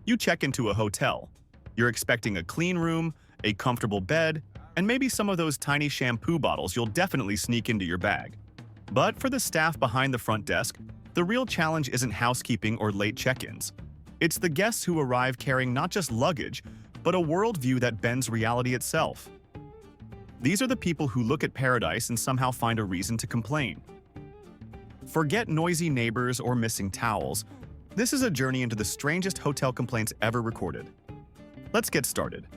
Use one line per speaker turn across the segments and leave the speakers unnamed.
You check into a hotel. You're expecting a clean room, a comfortable bed, and maybe some of those tiny shampoo bottles you'll definitely sneak into your bag. But for the staff behind the front desk, the real challenge isn't housekeeping or late check-ins. It's the guests who arrive carrying not just luggage, but a worldview that bends reality itself. These are the people who look at paradise and somehow find a reason to complain. Forget noisy neighbors or missing towels. This is a journey into the strangest hotel complaints ever recorded. Let's get started.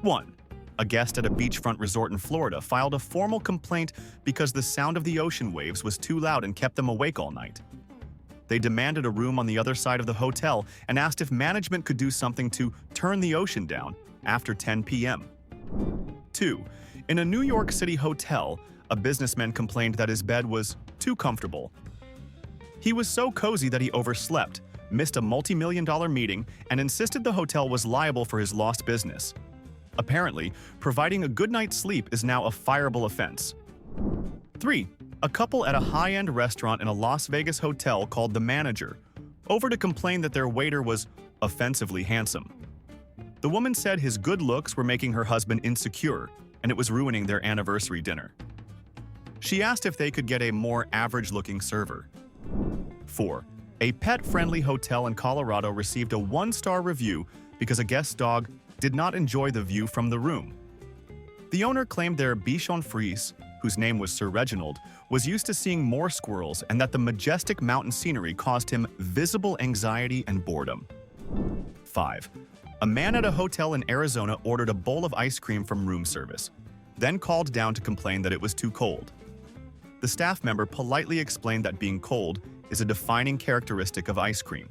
1. A guest at a beachfront resort in Florida filed a formal complaint because the sound of the ocean waves was too loud and kept them awake all night. They demanded a room on the other side of the hotel and asked if management could do something to turn the ocean down after 10 p.m. 2. In a New York City hotel, a businessman complained that his bed was too comfortable. He was so cozy that he overslept, missed a multi-million-dollar meeting, and insisted the hotel was liable for his lost business. Apparently, providing a good night's sleep is now a fireable offense. 3. A couple at a high-end restaurant in a Las Vegas hotel called the manager over to complain that their waiter was offensively handsome. The woman said his good looks were making her husband insecure, and it was ruining their anniversary dinner. She asked if they could get a more average-looking server. 4. A pet-friendly hotel in Colorado received a 1-star review because a guest dog did not enjoy the view from the room. The owner claimed their Bichon Frise, whose name was Sir Reginald, was used to seeing more squirrels and that the majestic mountain scenery caused him visible anxiety and boredom. 5. A man at a hotel in Arizona ordered a bowl of ice cream from room service, then called down to complain that it was too cold. The staff member politely explained that being cold is a defining characteristic of ice cream.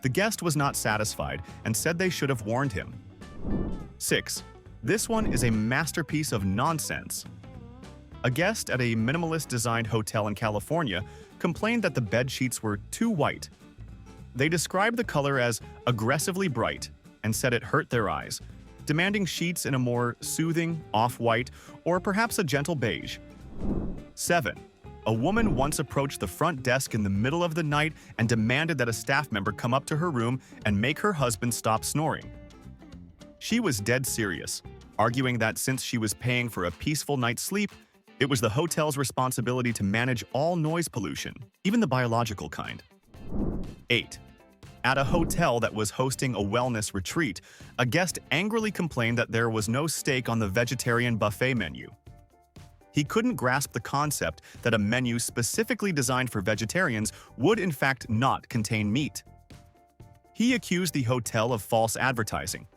The guest was not satisfied and said they should have warned him. 6. This one is a masterpiece of nonsense. A guest at a minimalist-designed hotel in California complained that the bed sheets were too white. They described the color as aggressively bright and said it hurt their eyes, demanding sheets in a more soothing, off-white, or perhaps a gentle beige. 7. A woman once approached the front desk in the middle of the night and demanded that a staff member come up to her room and make her husband stop snoring. She was dead serious, arguing that since she was paying for a peaceful night's sleep, it was the hotel's responsibility to manage all noise pollution, even the biological kind. 8. At a hotel that was hosting a wellness retreat, a guest angrily complained that there was no steak on the vegetarian buffet menu. He couldn't grasp the concept that a menu specifically designed for vegetarians would in fact not contain meat. He accused the hotel of false advertising.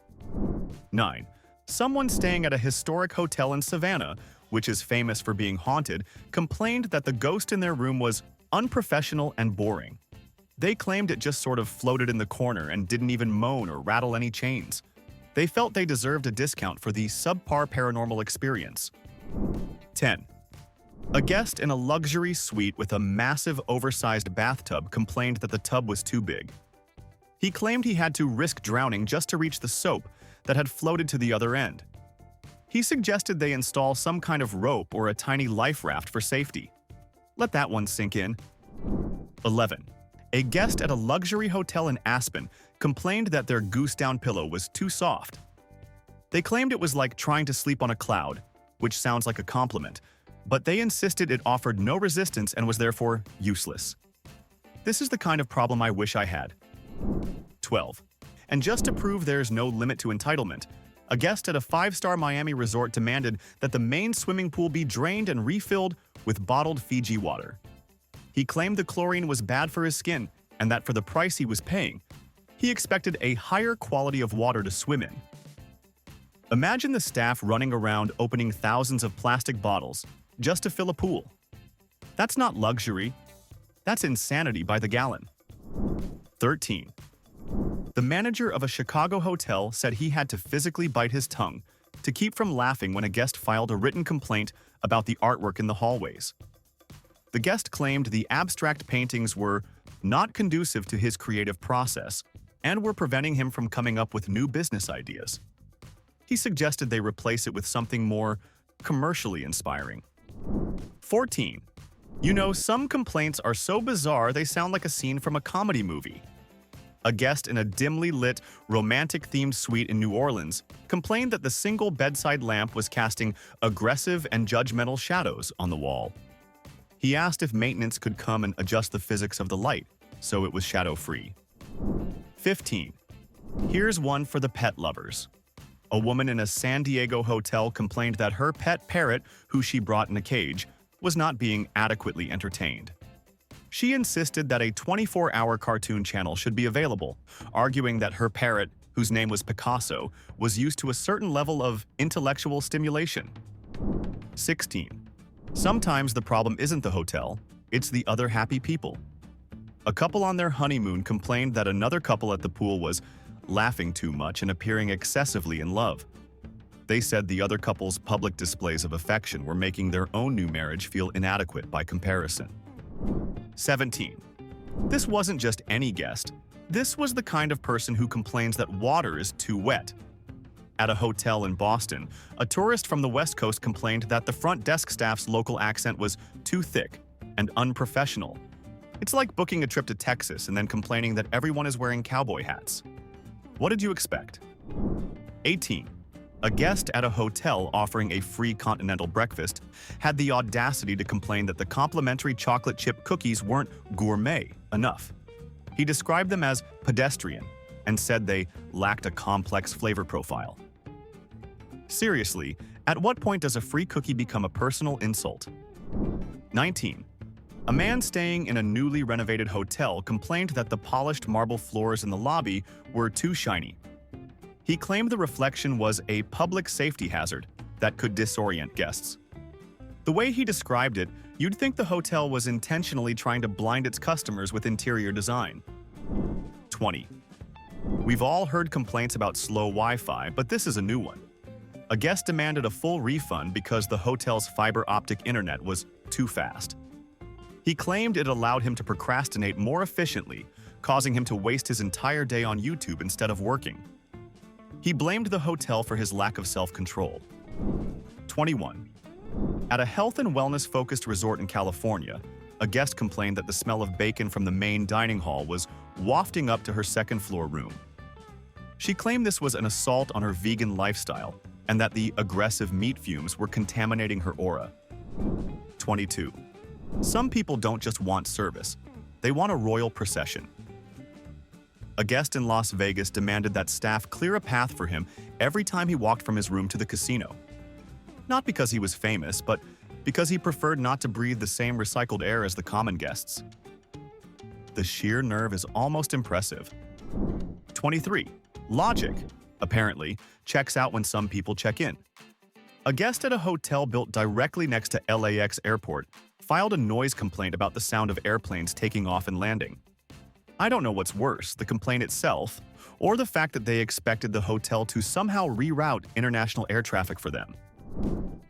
9. Someone staying at a historic hotel in Savannah, which is famous for being haunted, complained that the ghost in their room was unprofessional and boring. They claimed it just sort of floated in the corner and didn't even moan or rattle any chains. They felt they deserved a discount for the subpar paranormal experience. 10. A guest in a luxury suite with a massive oversized bathtub complained that the tub was too big. He claimed he had to risk drowning just to reach the soap that had floated to the other end. He suggested they install some kind of rope or a tiny life raft for safety. Let that one sink in. 11. A guest at a luxury hotel in Aspen complained that their goose-down pillow was too soft. They claimed it was like trying to sleep on a cloud, which sounds like a compliment, but they insisted it offered no resistance and was therefore useless. This is the kind of problem I wish I had. 12. And just to prove there's no limit to entitlement, a guest at a 5-star Miami resort demanded that the main swimming pool be drained and refilled with bottled Fiji water. He claimed the chlorine was bad for his skin and that for the price he was paying, he expected a higher quality of water to swim in. Imagine the staff running around opening thousands of plastic bottles just to fill a pool. That's not luxury. That's insanity by the gallon. 13. The manager of a Chicago hotel said he had to physically bite his tongue to keep from laughing when a guest filed a written complaint about the artwork in the hallways. The guest claimed the abstract paintings were not conducive to his creative process and were preventing him from coming up with new business ideas. He suggested they replace it with something more commercially inspiring. 14. You know, some complaints are so bizarre they sound like a scene from a comedy movie. A guest in a dimly lit, romantic-themed suite in New Orleans complained that the single bedside lamp was casting aggressive and judgmental shadows on the wall. He asked if maintenance could come and adjust the physics of the light, so it was shadow-free. 15. Here's one for the pet lovers. A woman in a San Diego hotel complained that her pet parrot, who she brought in a cage, was not being adequately entertained. She insisted that a 24-hour cartoon channel should be available, arguing that her parrot, whose name was Picasso, was used to a certain level of intellectual stimulation. 16. Sometimes the problem isn't the hotel, it's the other happy people. A couple on their honeymoon complained that another couple at the pool was laughing too much and appearing excessively in love. They said the other couple's public displays of affection were making their own new marriage feel inadequate by comparison. 17. This wasn't just any guest. This was the kind of person who complains that water is too wet. At a hotel in Boston, a tourist from the West Coast complained that the front desk staff's local accent was too thick and unprofessional. It's like booking a trip to Texas and then complaining that everyone is wearing cowboy hats. What did you expect? 18. A guest at a hotel offering a free continental breakfast had the audacity to complain that the complimentary chocolate chip cookies weren't gourmet enough. He described them as pedestrian and said they lacked a complex flavor profile. Seriously, at what point does a free cookie become a personal insult? 19. A man staying in a newly renovated hotel complained that the polished marble floors in the lobby were too shiny. He claimed the reflection was a public safety hazard that could disorient guests. The way he described it, you'd think the hotel was intentionally trying to blind its customers with interior design. 20. We've all heard complaints about slow Wi-Fi, but this is a new one. A guest demanded a full refund because the hotel's fiber optic internet was too fast. He claimed it allowed him to procrastinate more efficiently, causing him to waste his entire day on YouTube instead of working. He blamed the hotel for his lack of self-control. 21. At a health and wellness-focused resort in California, a guest complained that the smell of bacon from the main dining hall was wafting up to her second-floor room. She claimed this was an assault on her vegan lifestyle and that the aggressive meat fumes were contaminating her aura. 22. Some people don't just want service, they want a royal procession. A guest in Las Vegas demanded that staff clear a path for him every time he walked from his room to the casino. Not because he was famous, but because he preferred not to breathe the same recycled air as the common guests. The sheer nerve is almost impressive. 23. Logic, apparently, checks out when some people check in. A guest at a hotel built directly next to LAX airport filed a noise complaint about the sound of airplanes taking off and landing. I don't know what's worse, the complaint itself, or the fact that they expected the hotel to somehow reroute international air traffic for them.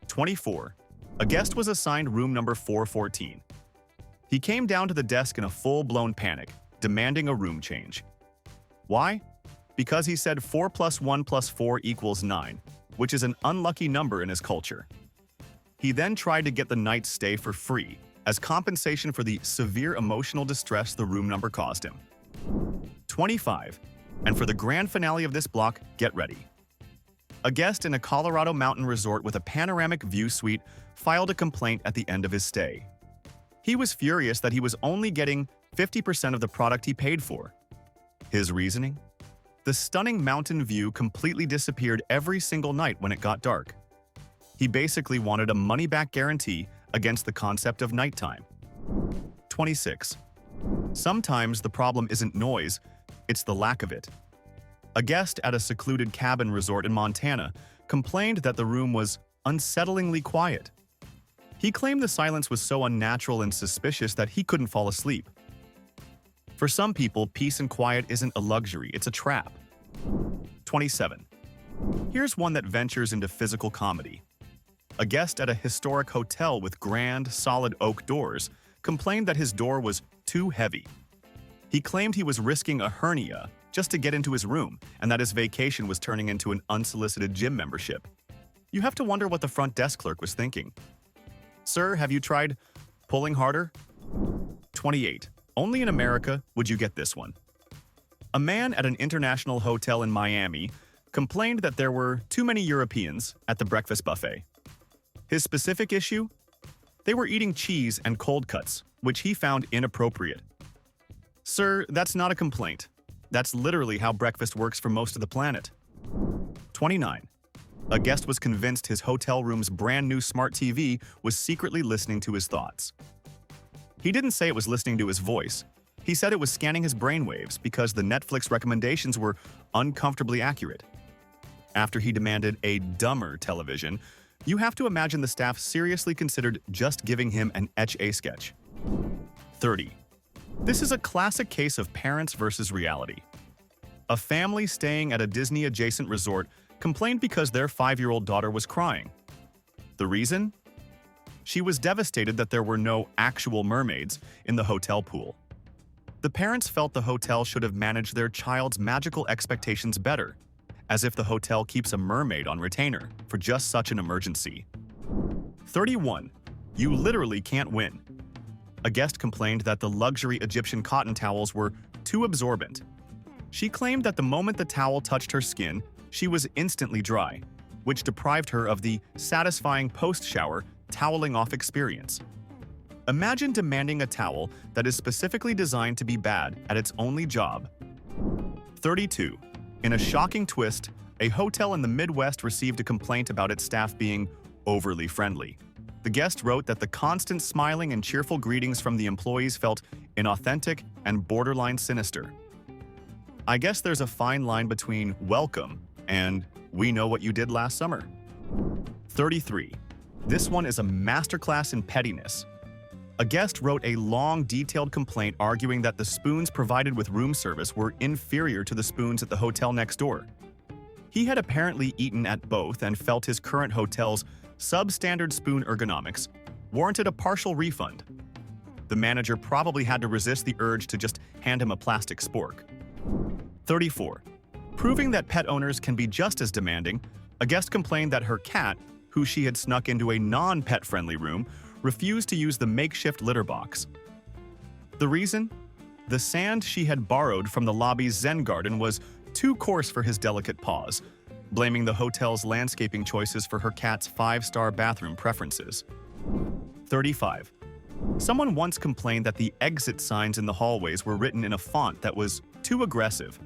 24. A guest was assigned room number 414. He came down to the desk in a full-blown panic, demanding a room change. Why? Because he said 4 + 1 + 4 = 9, which is an unlucky number in his culture. He then tried to get the night's stay for free, as compensation for the severe emotional distress the room number caused him. 25. And for the grand finale of this block, get ready. A guest in a Colorado mountain resort with a panoramic view suite filed a complaint at the end of his stay. He was furious that he was only getting 50% of the product he paid for. His reasoning? The stunning mountain view completely disappeared every single night when it got dark. He basically wanted a money-back guarantee against the concept of nighttime. 26. Sometimes the problem isn't noise, it's the lack of it. A guest at a secluded cabin resort in Montana complained that the room was unsettlingly quiet. He claimed the silence was so unnatural and suspicious that he couldn't fall asleep. For some people, peace and quiet isn't a luxury, it's a trap. 27. Here's one that ventures into physical comedy. A guest at a historic hotel with grand, solid oak doors complained that his door was too heavy. He claimed he was risking a hernia just to get into his room and that his vacation was turning into an unsolicited gym membership. You have to wonder what the front desk clerk was thinking. Sir, have you tried pulling harder? 28. Only in America would you get this one. A man at an international hotel in Miami complained that there were too many Europeans at the breakfast buffet. His specific issue? They were eating cheese and cold cuts, which he found inappropriate. Sir, that's not a complaint. That's literally how breakfast works for most of the planet. 29. A guest was convinced his hotel room's brand new smart TV was secretly listening to his thoughts. He didn't say it was listening to his voice. He said it was scanning his brainwaves because the Netflix recommendations were uncomfortably accurate. After he demanded a dumber television, you have to imagine the staff seriously considered just giving him an Etch-a-Sketch. 30. This is a classic case of parents versus reality. A family staying at a Disney-adjacent resort complained because their 5-year-old daughter was crying. The reason? She was devastated that there were no actual mermaids in the hotel pool. The parents felt the hotel should have managed their child's magical expectations better, as if the hotel keeps a mermaid on retainer for just such an emergency. 31. You literally can't win. A guest complained that the luxury Egyptian cotton towels were too absorbent. She claimed that the moment the towel touched her skin, she was instantly dry, which deprived her of the satisfying post-shower toweling off experience. Imagine demanding a towel that is specifically designed to be bad at its only job. 32. In a shocking twist, a hotel in the Midwest received a complaint about its staff being overly friendly. The guest wrote that the constant smiling and cheerful greetings from the employees felt inauthentic and borderline sinister. I guess there's a fine line between welcome and we know what you did last summer. 33. This one is a masterclass in pettiness. A guest wrote a long, detailed complaint arguing that the spoons provided with room service were inferior to the spoons at the hotel next door. He had apparently eaten at both and felt his current hotel's substandard spoon ergonomics warranted a partial refund. The manager probably had to resist the urge to just hand him a plastic spork. 34. Proving that pet owners can be just as demanding, a guest complained that her cat, who she had snuck into a non-pet-friendly room, refused to use the makeshift litter box. The reason? The sand she had borrowed from the lobby's Zen garden was too coarse for his delicate paws, blaming the hotel's landscaping choices for her cat's 5-star bathroom preferences. 35. Someone once complained that the exit signs in the hallways were written in a font that was too aggressive.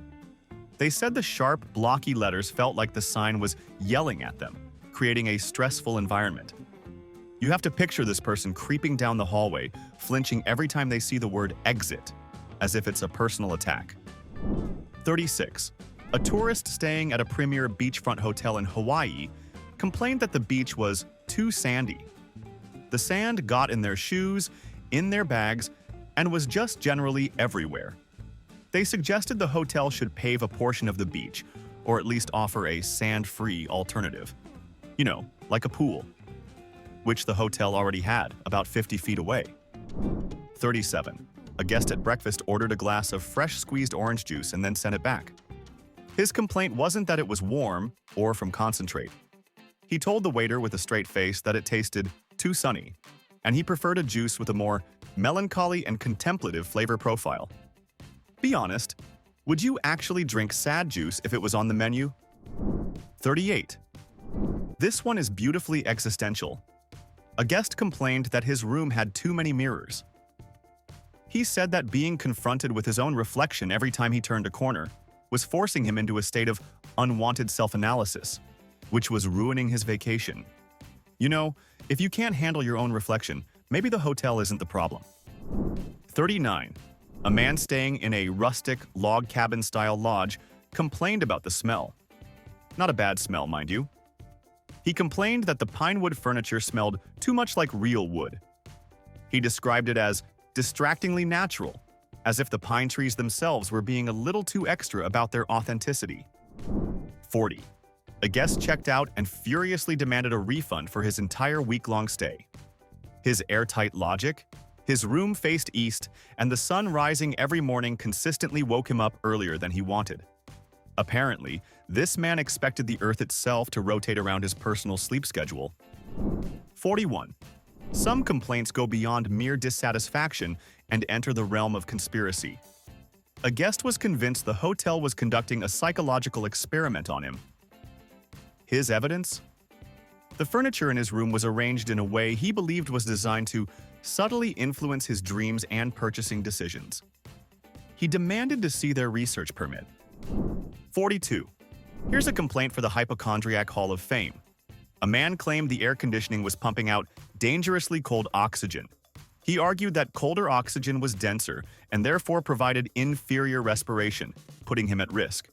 They said the sharp, blocky letters felt like the sign was yelling at them, creating a stressful environment. You have to picture this person creeping down the hallway, flinching every time they see the word exit, as if it's a personal attack. 36. A tourist staying at a premier beachfront hotel in Hawaii complained that the beach was too sandy. The sand got in their shoes, in their bags, and was just generally everywhere. They suggested the hotel should pave a portion of the beach, or at least offer a sand-free alternative. You know, like a pool, which the hotel already had, about 50 feet away. 37. A guest at breakfast ordered a glass of fresh squeezed orange juice and then sent it back. His complaint wasn't that it was warm or from concentrate. He told the waiter with a straight face that it tasted too sunny, and he preferred a juice with a more melancholy and contemplative flavor profile. Be honest, would you actually drink sad juice if it was on the menu? 38. This one is beautifully existential. A guest complained that his room had too many mirrors. He said that being confronted with his own reflection every time he turned a corner was forcing him into a state of unwanted self-analysis, which was ruining his vacation. You know, if you can't handle your own reflection, maybe the hotel isn't the problem. 39. A man staying in a rustic log cabin-style lodge complained about the smell. Not a bad smell, mind you. He complained that the pine wood furniture smelled too much like real wood. He described it as distractingly natural, as if the pine trees themselves were being a little too extra about their authenticity. 40. A guest checked out and furiously demanded a refund for his entire week-long stay. His airtight logic, his room faced east, and the sun rising every morning consistently woke him up earlier than he wanted. Apparently, this man expected the Earth itself to rotate around his personal sleep schedule. 41. Some complaints go beyond mere dissatisfaction and enter the realm of conspiracy. a guest was convinced the hotel was conducting a psychological experiment on him. His evidence? The furniture in his room was arranged in a way he believed was designed to subtly influence his dreams and purchasing decisions. He demanded to see their research permit. 42. Here's a complaint for the Hypochondriac Hall of Fame. A man claimed the air conditioning was pumping out dangerously cold oxygen. He argued that colder oxygen was denser and therefore provided inferior respiration, putting him at risk.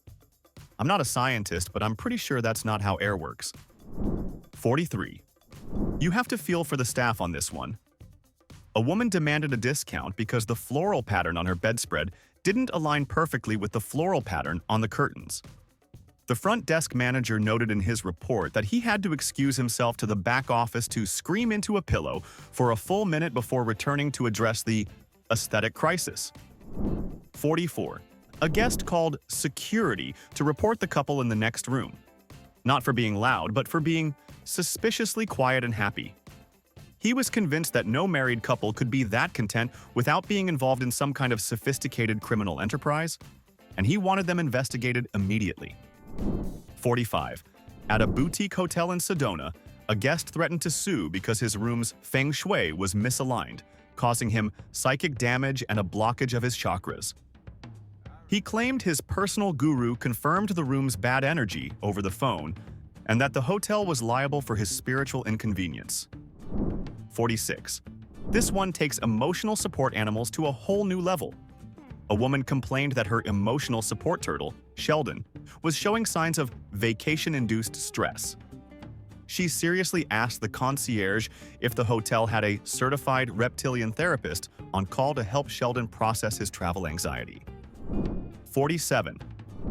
I'm not a scientist, but I'm pretty sure that's not how air works. 43. You have to feel for the staff on this one. A woman demanded a discount because the floral pattern on her bedspread didn't align perfectly with the floral pattern on the curtains. The front desk manager noted in his report that he had to excuse himself to the back office to scream into a pillow for a full minute before returning to address the aesthetic crisis. 44. A guest called security to report the couple in the next room. Not for being loud, but for being suspiciously quiet and happy. He was convinced that no married couple could be that content without being involved in some kind of sophisticated criminal enterprise, and he wanted them investigated immediately. 45. At a boutique hotel in Sedona, a guest threatened to sue because his room's feng shui was misaligned, causing him psychic damage and a blockage of his chakras. He claimed his personal guru confirmed the room's bad energy over the phone and that the hotel was liable for his spiritual inconvenience. 46. This one takes emotional support animals to a whole new level. A woman complained that her emotional support turtle, Sheldon, was showing signs of vacation-induced stress. She seriously asked the concierge if the hotel had a certified reptilian therapist on call to help Sheldon process his travel anxiety. 47.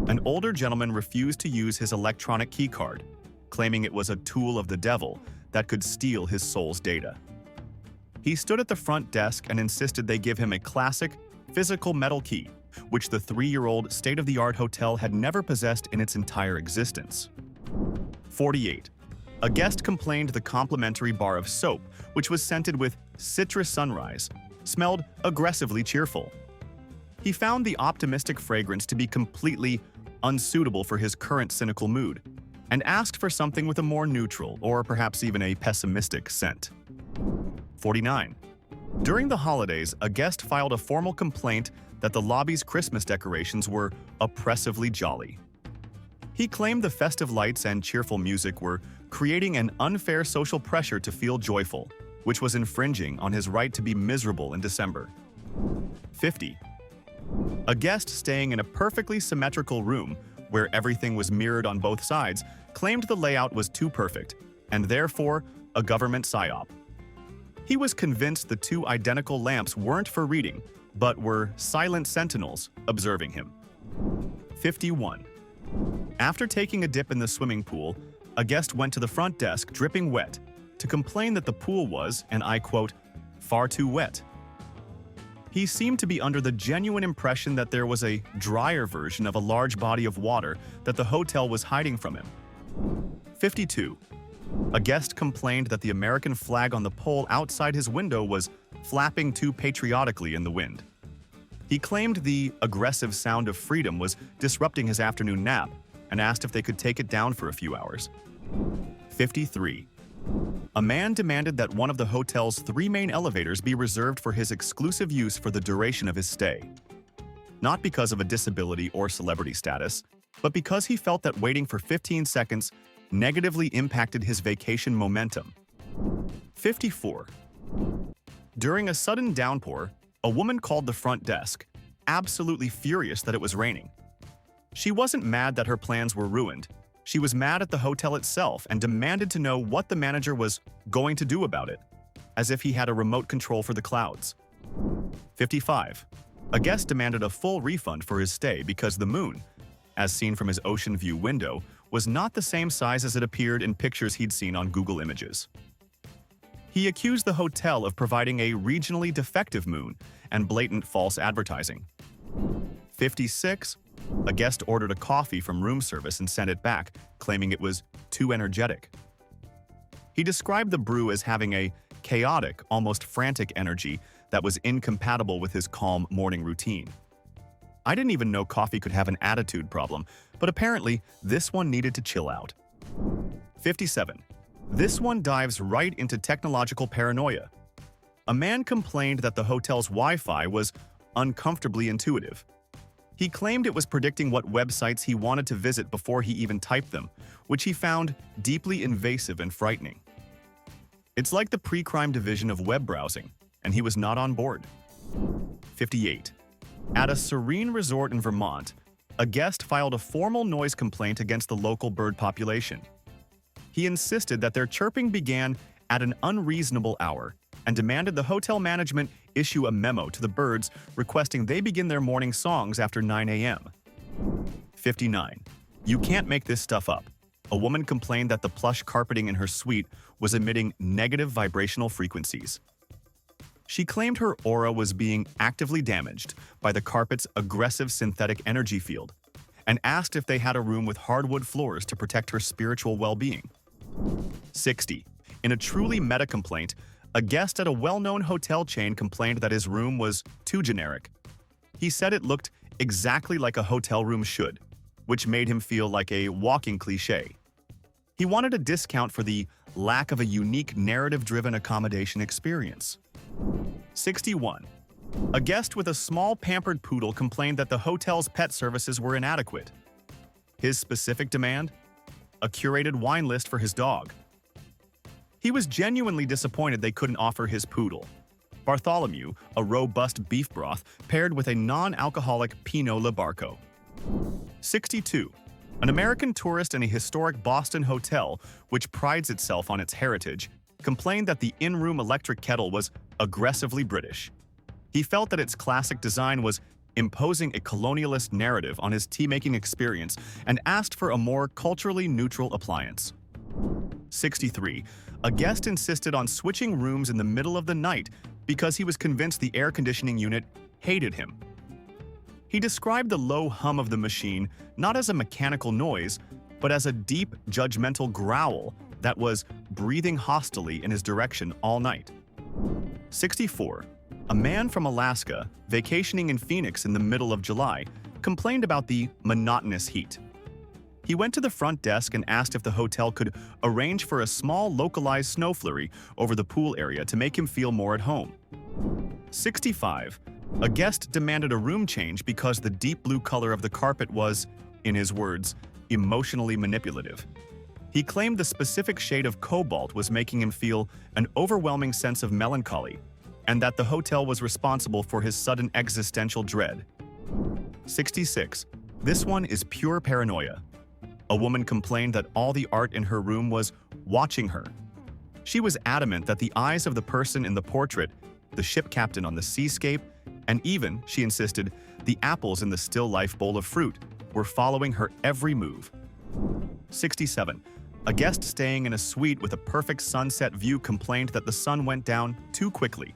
An older gentleman refused to use his electronic keycard, claiming it was a tool of the devil that could steal his soul's data. He stood at the front desk and insisted they give him a classic, physical metal key, which the 3-year-old state-of-the-art hotel had never possessed in its entire existence. 48. A guest complained the complimentary bar of soap, which was scented with citrus sunrise, smelled aggressively cheerful. He found the optimistic fragrance to be completely unsuitable for his current cynical mood, and asked for something with a more neutral or perhaps even a pessimistic scent. 49. During the holidays, a guest filed a formal complaint that the lobby's Christmas decorations were oppressively jolly. He claimed the festive lights and cheerful music were creating an unfair social pressure to feel joyful, which was infringing on his right to be miserable in December. 50. A guest staying in a perfectly symmetrical room, where everything was mirrored on both sides, claimed the layout was too perfect, and therefore a government psyop. He was convinced the two identical lamps weren't for reading, but were silent sentinels observing him. 51. After taking a dip in the swimming pool, a guest went to the front desk dripping wet to complain that the pool was, and I quote, far too wet. He seemed to be under the genuine impression that there was a drier version of a large body of water that the hotel was hiding from him. 52. A guest complained that the American flag on the pole outside his window was flapping too patriotically in the wind. He claimed the aggressive sound of freedom was disrupting his afternoon nap and asked if they could take it down for a few hours. 53. A man demanded that one of the hotel's 3 main elevators be reserved for his exclusive use for the duration of his stay. Not because of a disability or celebrity status, but because he felt that waiting for 15 seconds negatively impacted his vacation momentum. 54. During a sudden downpour, a woman called the front desk, absolutely furious that it was raining. She wasn't mad that her plans were ruined. She was mad at the hotel itself and demanded to know what the manager was going to do about it, as if he had a remote control for the clouds. 55. A guest demanded a full refund for his stay because the moon, as seen from his ocean view window, was not the same size as it appeared in pictures he'd seen on Google Images. He accused the hotel of providing a regionally defective moon and blatant false advertising. 56. A guest ordered a coffee from room service and sent it back, claiming it was too energetic. He described the brew as having a chaotic, almost frantic energy that was incompatible with his calm morning routine. I didn't even know coffee could have an attitude problem, but apparently this one needed to chill out. 57. This one dives right into technological paranoia. A man complained that the hotel's Wi-Fi was uncomfortably intuitive. He claimed it was predicting what websites he wanted to visit before he even typed them, which he found deeply invasive and frightening. It's like the pre-crime division of web browsing, and he was not on board. 58. At a serene resort in Vermont, a guest filed a formal noise complaint against the local bird population. He insisted that their chirping began at an unreasonable hour and demanded the hotel management issue a memo to the birds requesting they begin their morning songs after 9 a.m. 59. You can't make this stuff up. A woman complained that the plush carpeting in her suite was emitting negative vibrational frequencies. She claimed her aura was being actively damaged by the carpet's aggressive synthetic energy field and asked if they had a room with hardwood floors to protect her spiritual well-being. 60. In a truly meta complaint, a guest at a well-known hotel chain complained that his room was too generic. He said it looked exactly like a hotel room should, which made him feel like a walking cliché. He wanted a discount for the lack of a unique narrative-driven accommodation experience. 61. A guest with a small pampered poodle complained that the hotel's pet services were inadequate. His specific demand? A curated wine list for his dog. He was genuinely disappointed they couldn't offer his poodle, Bartholomew, a robust beef broth paired with a non-alcoholic Pinot Le Barco. 62. An American tourist in a historic Boston hotel, which prides itself on its heritage, complained that the in-room electric kettle was aggressively British. He felt that its classic design was imposing a colonialist narrative on his tea-making experience and asked for a more culturally neutral appliance. 63. A guest insisted on switching rooms in the middle of the night because he was convinced the air conditioning unit hated him. He described the low hum of the machine not as a mechanical noise, but as a deep, judgmental growl that was breathing hostilely in his direction all night. 64. A man from Alaska, vacationing in Phoenix in the middle of July, complained about the monotonous heat. He went to the front desk and asked if the hotel could arrange for a small localized snow flurry over the pool area to make him feel more at home. 65. A guest demanded a room change because the deep blue color of the carpet was, in his words, emotionally manipulative. He claimed the specific shade of cobalt was making him feel an overwhelming sense of melancholy, and that the hotel was responsible for his sudden existential dread. 66. This one is pure paranoia. A woman complained that all the art in her room was watching her. She was adamant that the eyes of the person in the portrait, the ship captain on the seascape, and even, she insisted, the apples in the still life bowl of fruit were following her every move. 67. A guest staying in a suite with a perfect sunset view complained that the sun went down too quickly.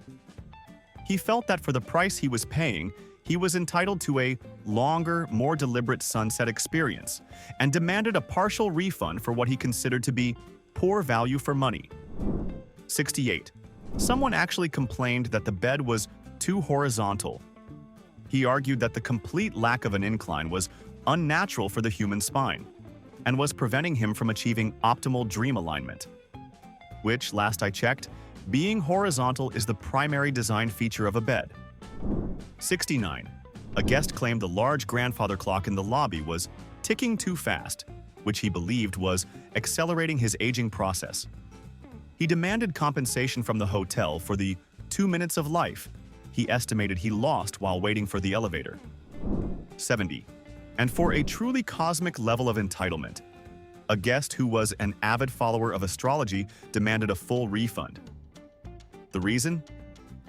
He felt that for the price he was paying, he was entitled to a longer, more deliberate sunset experience, and demanded a partial refund for what he considered to be poor value for money. 68. Someone actually complained that the bed was too horizontal. He argued that the complete lack of an incline was unnatural for the human spine, and was preventing him from achieving optimal dream alignment. Which, last I checked, being horizontal is the primary design feature of a bed. 69. A guest claimed the large grandfather clock in the lobby was ticking too fast, which he believed was accelerating his aging process. He demanded compensation from the hotel for the 2 minutes of life he estimated he lost while waiting for the elevator. 70. And for a truly cosmic level of entitlement, a guest who was an avid follower of astrology demanded a full refund. The reason?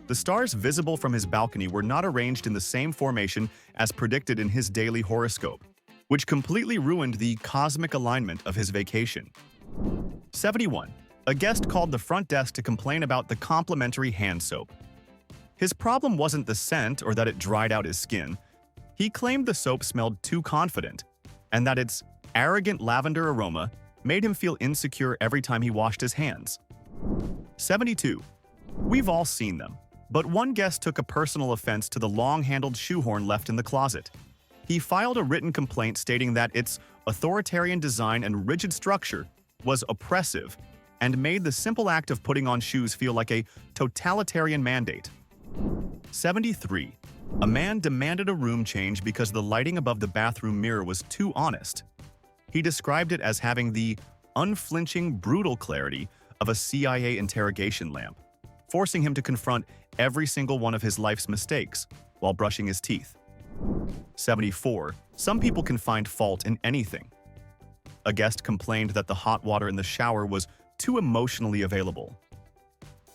The stars visible from his balcony were not arranged in the same formation as predicted in his daily horoscope, which completely ruined the cosmic alignment of his vacation. 71. A guest called the front desk to complain about the complimentary hand soap. His problem wasn't the scent or that it dried out his skin. He claimed the soap smelled too confident, and that its arrogant lavender aroma made him feel insecure every time he washed his hands. 72. We've all seen them, but one guest took a personal offense to the long-handled shoehorn left in the closet. He filed a written complaint stating that its authoritarian design and rigid structure was oppressive and made the simple act of putting on shoes feel like a totalitarian mandate. 73. A man demanded a room change because the lighting above the bathroom mirror was too honest. He described it as having the unflinching, brutal clarity of a CIA interrogation lamp, forcing him to confront every single one of his life's mistakes while brushing his teeth. 74. Some people can find fault in anything. A guest complained that the hot water in the shower was too emotionally available.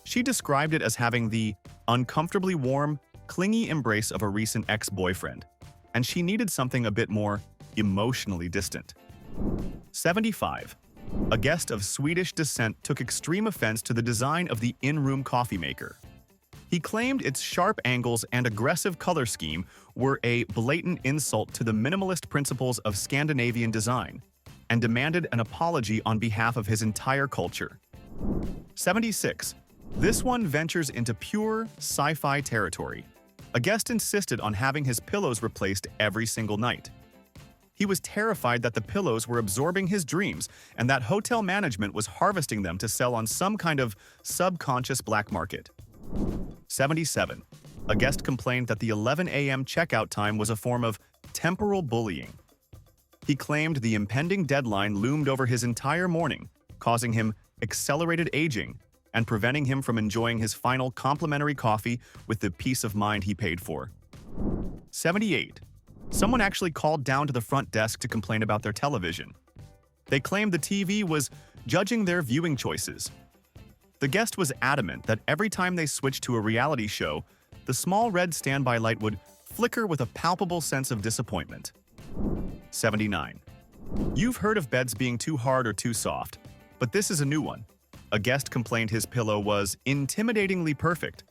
She described it as having the uncomfortably warm, clingy embrace of a recent ex-boyfriend, and she needed something a bit more emotionally distant. 75. A guest of Swedish descent took extreme offense to the design of the in-room coffee maker. He claimed its sharp angles and aggressive color scheme were a blatant insult to the minimalist principles of Scandinavian design, and demanded an apology on behalf of his entire culture. 76. This one ventures into pure sci-fi territory. A guest insisted on having his pillows replaced every single night. He was terrified that the pillows were absorbing his dreams and that hotel management was harvesting them to sell on some kind of subconscious black market. 77. A guest complained that the 11 a.m. checkout time was a form of temporal bullying. He claimed the impending deadline loomed over his entire morning, causing him accelerated aging and preventing him from enjoying his final complimentary coffee with the peace of mind he paid for. 78. Someone actually called down to the front desk to complain about their television. They claimed the TV was judging their viewing choices. The guest was adamant that every time they switched to a reality show, the small red standby light would flicker with a palpable sense of disappointment. 79. You've heard of beds being too hard or too soft, but this is a new one. A guest complained his pillow was intimidatingly perfect.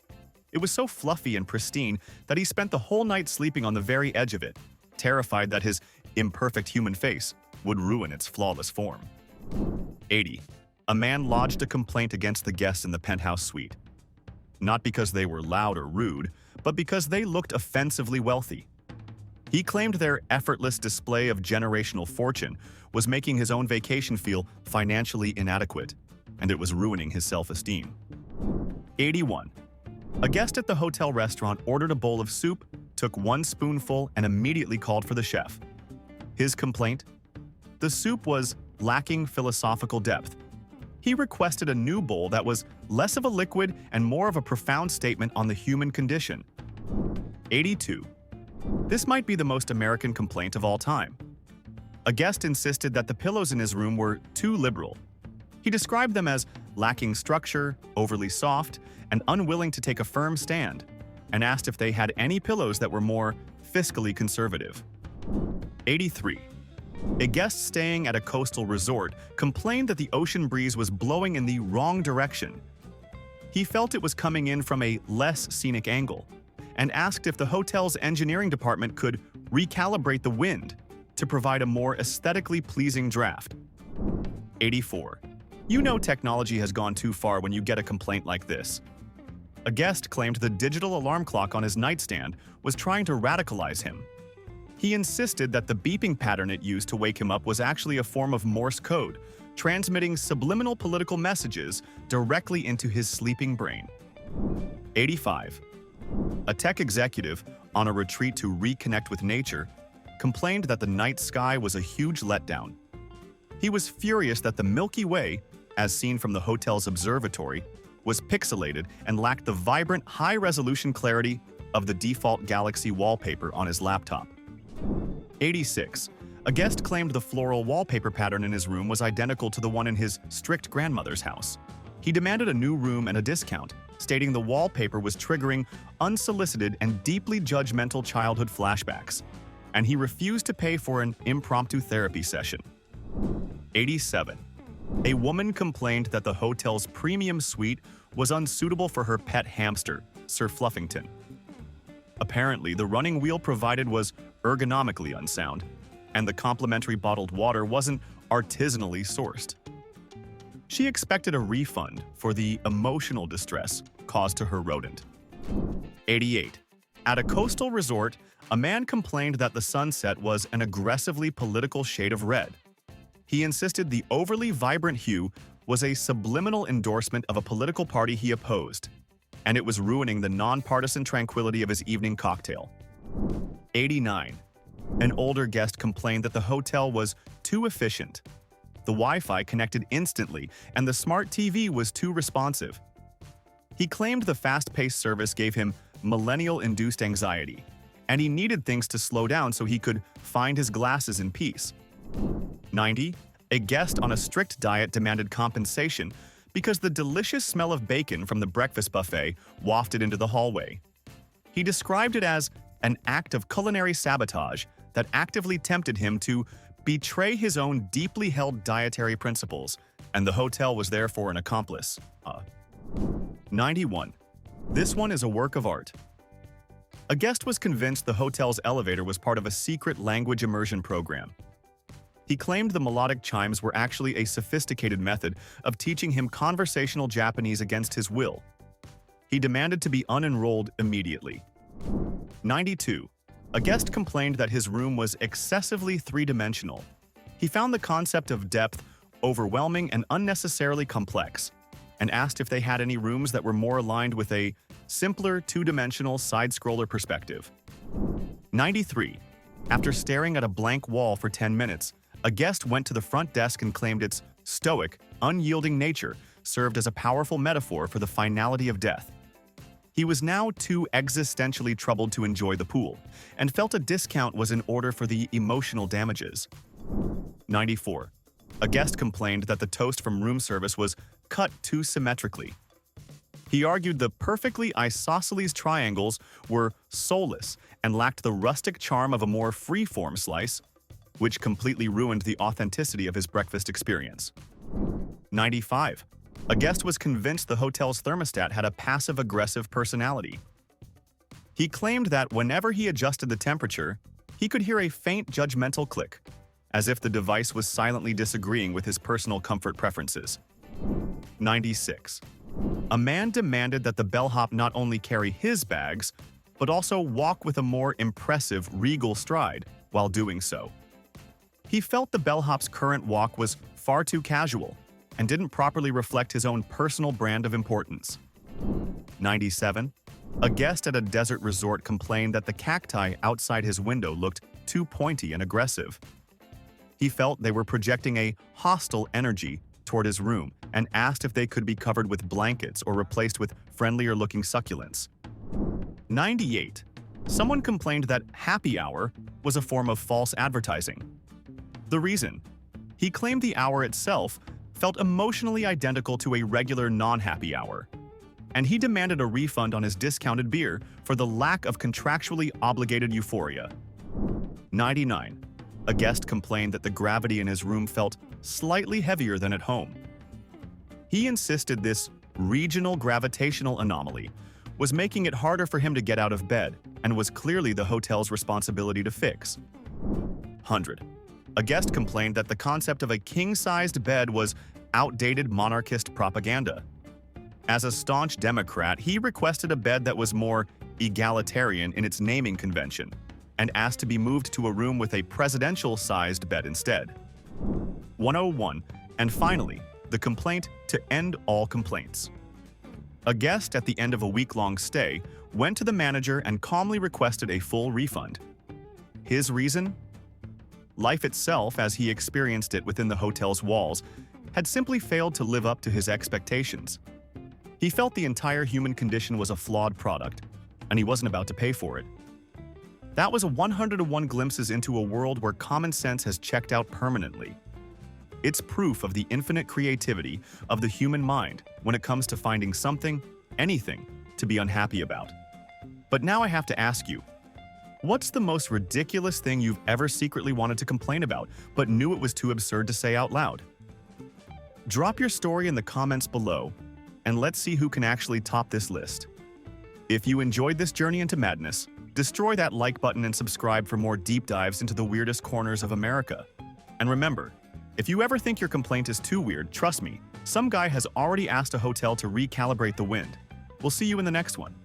It was so fluffy and pristine that he spent the whole night sleeping on the very edge of it, terrified that his imperfect human face would ruin its flawless form. 80. A man lodged a complaint against the guests in the penthouse suite. Not because they were loud or rude, but because they looked offensively wealthy. He claimed their effortless display of generational fortune was making his own vacation feel financially inadequate, and it was ruining his self-esteem. 81. A guest at the hotel restaurant ordered a bowl of soup, took one spoonful, and immediately called for the chef. His complaint? The soup was lacking philosophical depth. He requested a new bowl that was less of a liquid and more of a profound statement on the human condition. 82. This might be the most American complaint of all time. A guest insisted that the pillows in his room were too liberal. He described them as lacking structure, overly soft, and unwilling to take a firm stand, and asked if they had any pillows that were more fiscally conservative. 83. A guest staying at a coastal resort complained that the ocean breeze was blowing in the wrong direction. He felt it was coming in from a less scenic angle, and asked if the hotel's engineering department could recalibrate the wind to provide a more aesthetically pleasing draft. 84. You know technology has gone too far when you get a complaint like this. A guest claimed the digital alarm clock on his nightstand was trying to radicalize him. He insisted that the beeping pattern it used to wake him up was actually a form of Morse code, transmitting subliminal political messages directly into his sleeping brain. 85. A tech executive, on a retreat to reconnect with nature, complained that the night sky was a huge letdown. He was furious that the Milky Way, as seen from the hotel's observatory, was pixelated and lacked the vibrant, high-resolution clarity of the default Galaxy wallpaper on his laptop. 86. A guest claimed the floral wallpaper pattern in his room was identical to the one in his strict grandmother's house. He demanded a new room and a discount, stating the wallpaper was triggering unsolicited and deeply judgmental childhood flashbacks, and he refused to pay for an impromptu therapy session. 87. A woman complained that the hotel's premium suite was unsuitable for her pet hamster, Sir Fluffington. Apparently, the running wheel provided was ergonomically unsound, and the complimentary bottled water wasn't artisanally sourced. She expected a refund for the emotional distress caused to her rodent. 88. At a coastal resort, a man complained that the sunset was an aggressively political shade of red. He insisted the overly vibrant hue was a subliminal endorsement of a political party he opposed, and it was ruining the nonpartisan tranquility of his evening cocktail. 89. An older guest complained that the hotel was too efficient. The Wi-Fi connected instantly, and the smart TV was too responsive. He claimed the fast-paced service gave him millennial-induced anxiety, and he needed things to slow down so he could find his glasses in peace. 90. A guest on a strict diet demanded compensation because the delicious smell of bacon from the breakfast buffet wafted into the hallway. He described it as an act of culinary sabotage that actively tempted him to betray his own deeply held dietary principles, and the hotel was therefore an accomplice. 91. This one is a work of art. A guest was convinced the hotel's elevator was part of a secret language immersion program. He claimed the melodic chimes were actually a sophisticated method of teaching him conversational Japanese against his will. He demanded to be unenrolled immediately. 92. A guest complained that his room was excessively three-dimensional. He found the concept of depth overwhelming and unnecessarily complex, and asked if they had any rooms that were more aligned with a simpler two-dimensional side-scroller perspective. 93. After staring at a blank wall for 10 minutes, a guest went to the front desk and claimed its stoic, unyielding nature served as a powerful metaphor for the finality of death. He was now too existentially troubled to enjoy the pool, and felt a discount was in order for the emotional damages. 94. A guest complained that the toast from room service was cut too symmetrically. He argued the perfectly isosceles triangles were soulless and lacked the rustic charm of a more free-form slice, which completely ruined the authenticity of his breakfast experience. 95. A guest was convinced the hotel's thermostat had a passive-aggressive personality. He claimed that whenever he adjusted the temperature, he could hear a faint judgmental click, as if the device was silently disagreeing with his personal comfort preferences. 96. A man demanded that the bellhop not only carry his bags, but also walk with a more impressive, regal stride while doing so. He felt the bellhop's current walk was far too casual and didn't properly reflect his own personal brand of importance. 97. A guest at a desert resort complained that the cacti outside his window looked too pointy and aggressive. He felt they were projecting a hostile energy toward his room and asked if they could be covered with blankets or replaced with friendlier-looking succulents. 98. Someone complained that happy hour was a form of false advertising. The reason? He claimed the hour itself felt emotionally identical to a regular non-happy hour, and he demanded a refund on his discounted beer for the lack of contractually obligated euphoria. 99. A guest complained that the gravity in his room felt slightly heavier than at home. He insisted this regional gravitational anomaly was making it harder for him to get out of bed and was clearly the hotel's responsibility to fix. 100. A guest complained that the concept of a king-sized bed was outdated monarchist propaganda. As a staunch Democrat, he requested a bed that was more egalitarian in its naming convention and asked to be moved to a room with a presidential-sized bed instead. 101. And finally, the complaint to end all complaints. A guest at the end of a week-long stay went to the manager and calmly requested a full refund. His reason? Life itself, as he experienced it within the hotel's walls, had simply failed to live up to his expectations. He felt the entire human condition was a flawed product, and he wasn't about to pay for it. That was a 101 glimpses into a world where common sense has checked out permanently. It's proof of the infinite creativity of the human mind when it comes to finding something, anything, to be unhappy about. But now I have to ask you, what's the most ridiculous thing you've ever secretly wanted to complain about, but knew it was too absurd to say out loud? Drop your story in the comments below, and let's see who can actually top this list. If you enjoyed this journey into madness, destroy that like button and subscribe for more deep dives into the weirdest corners of America. And remember, if you ever think your complaint is too weird, trust me, some guy has already asked a hotel to recalibrate the wind. We'll see you in the next one.